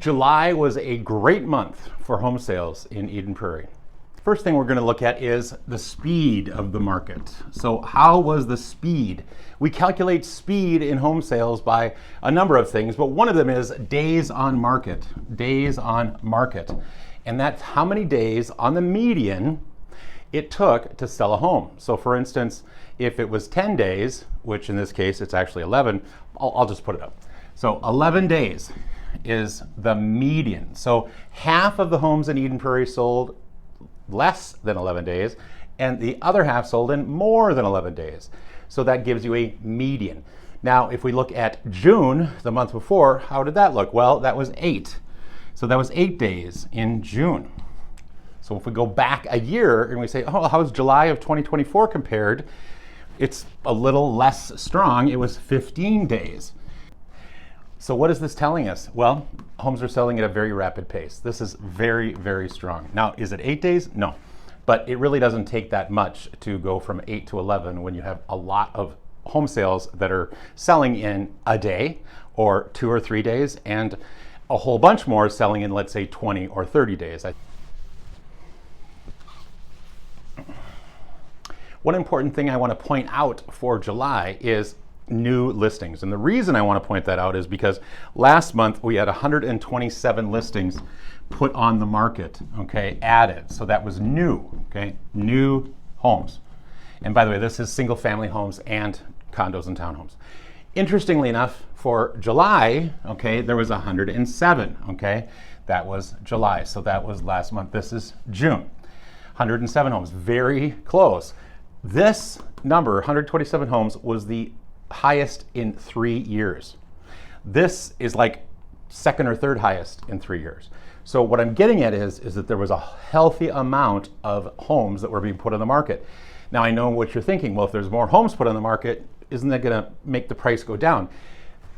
July was a great month for home sales in Eden Prairie. First thing we're going to look at is the speed of the market. So how was the speed? We calculate speed in home sales by a number of things, but one of them is days on market. Days on market. And that's how many days on the median it took to sell a home. So for instance, if it was 10 days, which in this case it's actually 11, I'll just put it up. So 11 days is the median. So half of the homes in Eden Prairie sold less than 11 days, and the other half sold in more than 11 days. So that gives you a median. Now, if we look at June, the month before, how did that look? Well, that was 8. So that was 8 days in June. So if we go back a year and we say, oh, how's July of 2024 compared? It's a little less strong. It was 15 days. So what is this telling us? Well, homes are selling at a very rapid pace. This is very, very strong. Now, is it 8 days? No, but it really doesn't take that much to go from 8 to 11 when you have a lot of home sales that are selling in a day or 2 or 3 days, and a whole bunch more selling in, let's say, 20 or 30 days. One important thing I want to point out for July is new listings. And the reason I want to point that out is because last month we had 127 listings put on the market, okay, added. So that was new, okay, new homes. And by the way, this is single family homes and condos and townhomes. Interestingly enough, for July, okay, there was 107, okay, that was July. So that was last month. This is June. 107 homes, very close. This number, 127 homes, was the highest in 3 years. This is like second or third highest in 3 years. So what I'm getting at is that there was a healthy amount of homes that were being put on the market. Now I know what you're thinking. Well, if there's more homes put on the market, isn't that going to make the price go down?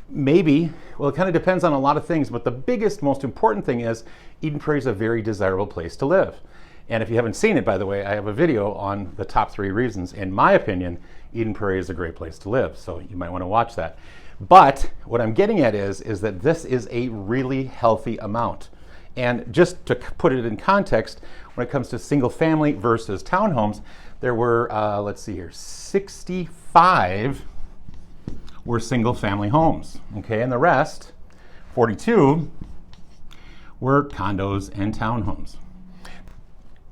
Maybe. Well, it kind of depends on a lot of things, but the biggest, most important thing is Eden Prairie is a very desirable place to live. And if you haven't seen it, by the way, I have a video on the top 3 reasons, in my opinion, Eden Prairie is a great place to live. So you might want to watch that. But what I'm getting at is that this is a really healthy amount. And just to put it in context, when it comes to single family versus townhomes, there were, let's see here, 65 were single family homes. Okay, and the rest, 42, were condos and townhomes.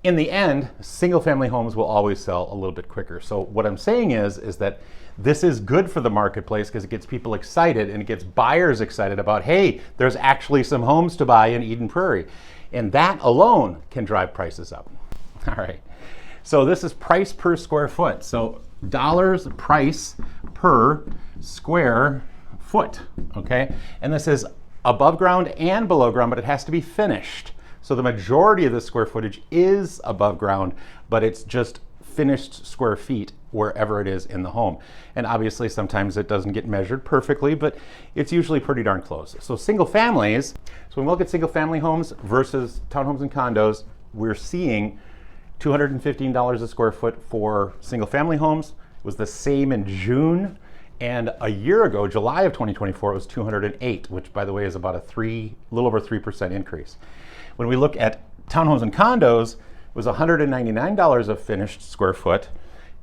In the end, single family homes will always sell a little bit quicker. So what I'm saying is that this is good for the marketplace because it gets people excited and it gets buyers excited about, hey, there's actually some homes to buy in Eden Prairie. And that alone can drive prices up. All right. So this is price per square foot. So dollars price per square foot. Okay. And this is above ground and below ground, but it has to be finished. So the majority of the square footage is above ground, but it's just finished square feet wherever it is in the home. And obviously sometimes it doesn't get measured perfectly, but it's usually pretty darn close. So single families, so when we look at single family homes versus townhomes and condos, we're seeing $215 a square foot for single family homes. It was the same in June. And a year ago, July of 2024, it was 208, which by the way is about a little over 3% increase. When we look at townhomes and condos, it was $199 a finished square foot.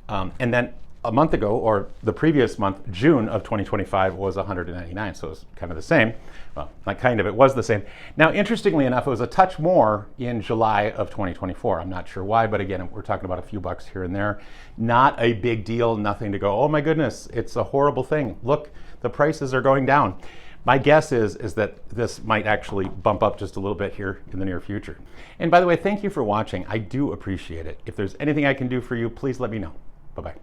And then a month ago, or the previous month, June of 2025, was $199. So it was kind of the same. Well, not kind of, it was the same. Now, interestingly enough, it was a touch more in July of 2024. I'm not sure why, but again, we're talking about a few bucks here and there. Not a big deal, nothing to go, oh my goodness, it's a horrible thing. Look, the prices are going down. My guess is that this might actually bump up just a little bit here in the near future. And by the way, thank you for watching. I do appreciate it. If there's anything I can do for you, please let me know. Bye-bye.